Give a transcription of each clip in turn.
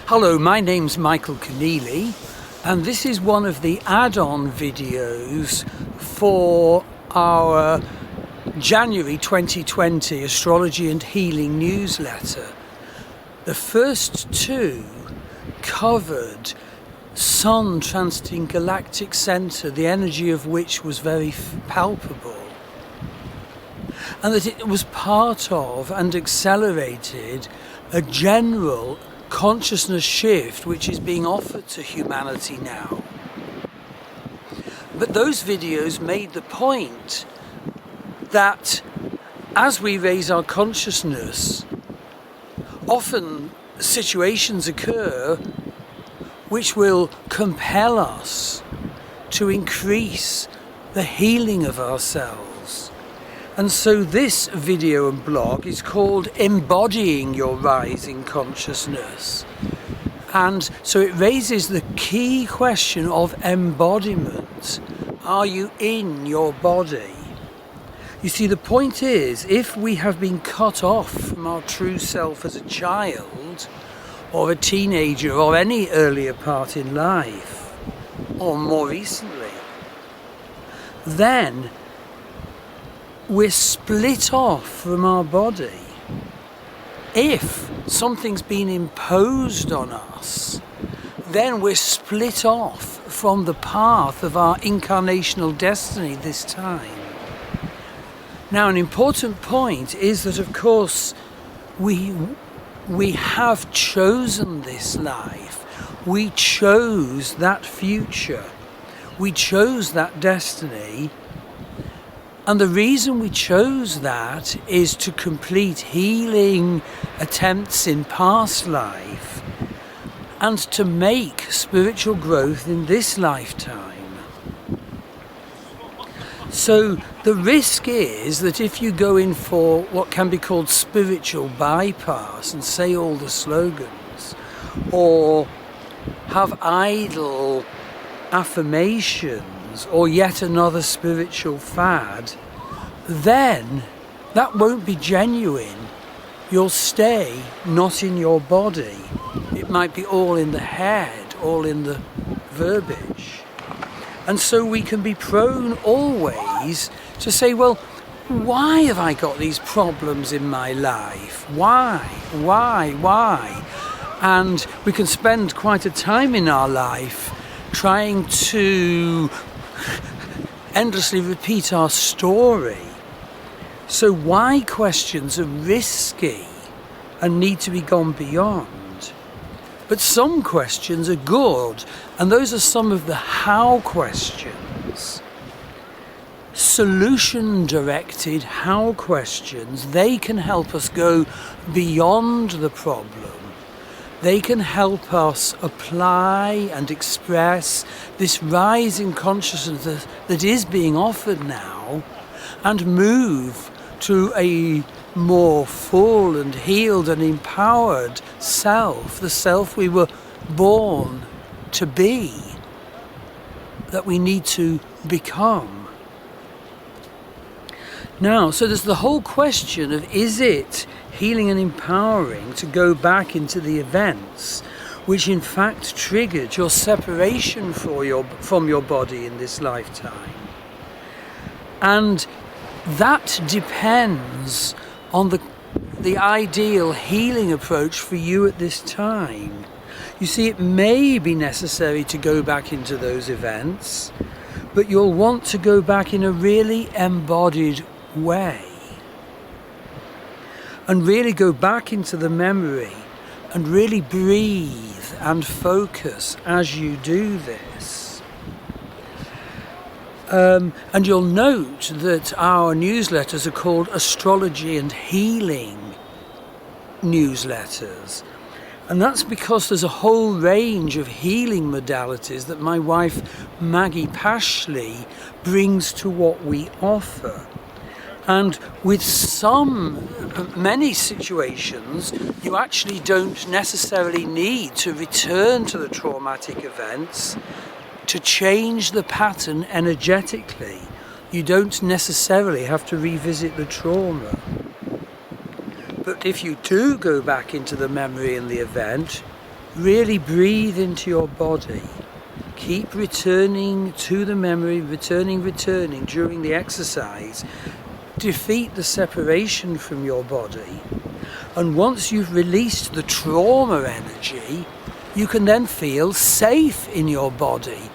Hello, my name's Michael Keneally, and this is one of the add-on videos for our January 2020 Astrology and Healing newsletter. The first two covered Sun transiting galactic center, the energy of which was very palpable, and that it was part of and accelerated a general consciousness shift which is being offered to humanity now. But those videos made the point that as we raise our consciousness, often situations occur which will compel us to increase the healing of ourselves. And so this video and blog is called Embodying Your Rising Consciousness. And so it raises the key question of embodiment. Are you in your body? You see, the point is, if we have been cut off from our true self as a child, or a teenager, or any earlier part in life, or more recently, then we're split off from our body. If something's been imposed on us, then we're split off from the path of our incarnational destiny this time. Now, an important point is that, of course, we have chosen this life. We chose that future. We chose that destiny. And the reason we chose that is to complete healing attempts in past life and to make spiritual growth in this lifetime. So the risk is that if you go in for what can be called spiritual bypass and say all the slogans, or have idle affirmations, or yet another spiritual fad, then that won't be genuine. You'll stay not in your body. It might be all in the head, all in the verbiage. And so we can be prone always to say, well, why have I got these problems in my life? Why? And we can spend quite a time in our life trying to endlessly repeat our story. So why questions are risky and need to be gone beyond. But some questions are good, and those are some of the how questions. Solution-directed how questions, they can help us go beyond the problem. They can help us apply and express this rising consciousness that is being offered now and move to a more full and healed and empowered self, the self we were born to be, that we need to become. Now, so there's the whole question of, is it healing and empowering to go back into the events which in fact triggered your separation from your body in this lifetime? And that depends on the ideal healing approach for you at this time. You see, it may be necessary to go back into those events, but you'll want to go back in a really embodied way. And really go back into the memory and really breathe and focus as you do this. And you'll note that our newsletters are called Astrology and Healing newsletters. And that's because there's a whole range of healing modalities that my wife Maggie Pashley brings to what we offer. And with many situations, you actually don't necessarily need to return to the traumatic events to change the pattern energetically. You don't necessarily have to revisit the trauma. But if you do go back into the memory and the event, Really breathe into your body. Keep returning to the memory, returning during the exercise. Defeat the separation from your body. And once you've released the trauma energy, you can then feel safe in your body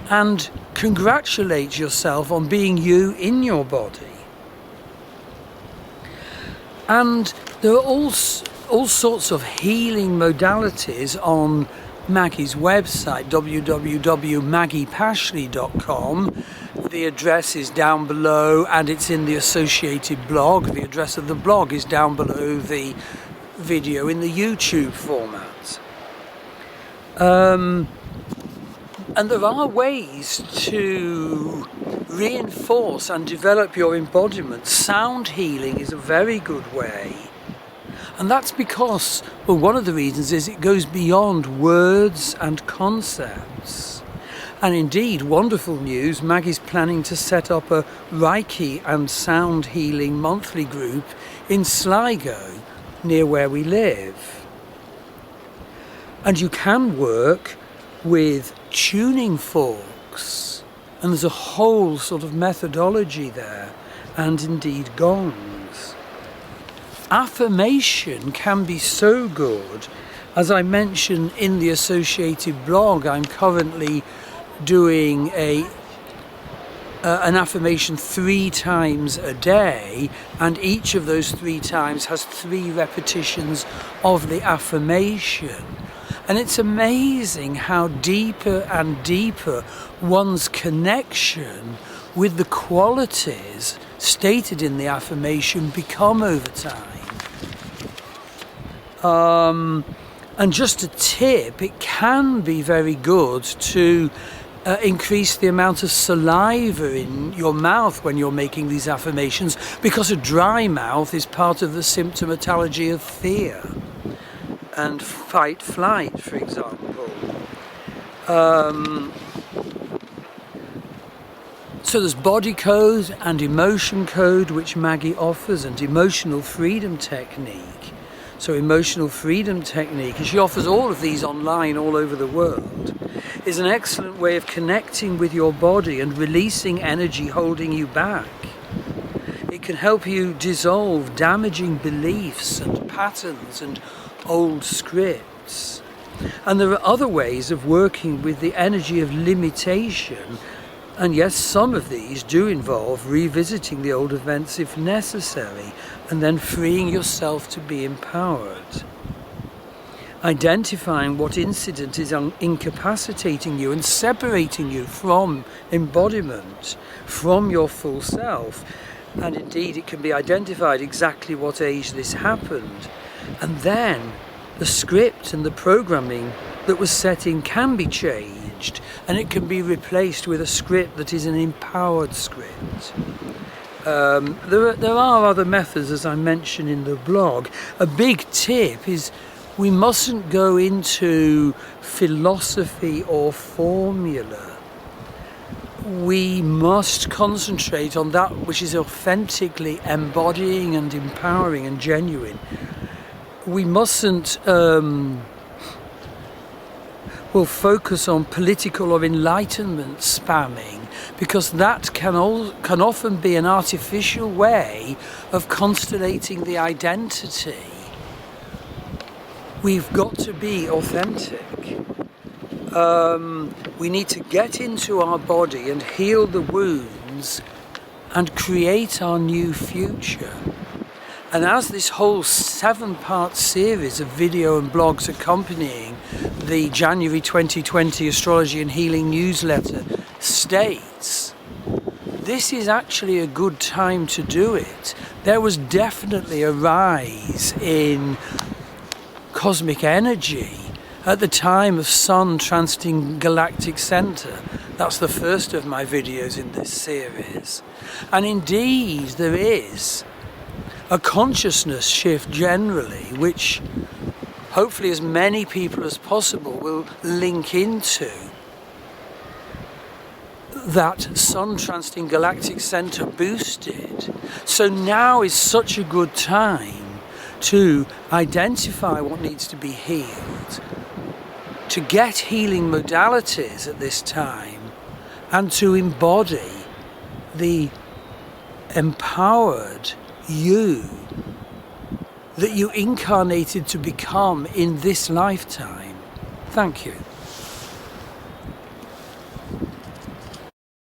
and congratulate yourself on being you in your body. And there are all sorts of healing modalities on Maggie's website, www.maggiepashley.com. The address is down below and it's in the associated blog. The address of the blog is down below the video in the YouTube format. And there are ways to reinforce and develop your embodiment. Sound healing is a very good way. And that's because, well, one of the reasons is it goes beyond words and concepts. And indeed, wonderful news, Maggie's planning to set up a Reiki and sound healing monthly group in Sligo, near where we live. And you can work with tuning forks, and there's a whole sort of methodology there, and indeed gongs. Affirmation can be so good. As I mentioned in the associated blog, I'm currently doing an affirmation 3 times a day, and each of those 3 times has 3 repetitions of the affirmation. And it's amazing how deeper and deeper one's connection with the qualities stated in the affirmation become over time. And just a tip, it can be very good to increase the amount of saliva in your mouth when you're making these affirmations, because a dry mouth is part of the symptomatology of fear and fight flight, for example. So there's body code and emotion code, which Maggie offers, and emotional freedom technique. So emotional freedom technique, and she offers all of these online all over the world, is an excellent way of connecting with your body and releasing energy holding you back. It can help you dissolve damaging beliefs and patterns and old scripts. And there are other ways of working with the energy of limitation, and yes, some of these do involve revisiting the old events if necessary, and then freeing yourself to be empowered. Identifying what incident is incapacitating you and separating you from embodiment, from your full self. And indeed, it can be identified exactly what age this happened. And then the script and the programming that was set in can be changed, and it can be replaced with a script that is an empowered script. There are other methods, as I mentioned in the blog. A big tip is we mustn't go into philosophy or formula. We must concentrate on that which is authentically embodying and empowering and genuine. We mustn't focus on political or enlightenment spamming, because that can often be an artificial way of constellating the identity. We've got to be authentic. We need to get into our body and heal the wounds and create our new future. And as this whole 7-part series of video and blogs accompanying the January 2020 Astrology and Healing newsletter states, this is actually a good time to do it. There was definitely a rise in cosmic energy at the time of Sun transiting galactic center. That's the first of my videos in this series. And indeed, there is a consciousness shift generally, which hopefully as many people as possible will link into that Sun transiting galactic center boosted. So now is such a good time to identify what needs to be healed, to get healing modalities at this time, and to embody the empowered you that you incarnated to become in this lifetime. Thank you.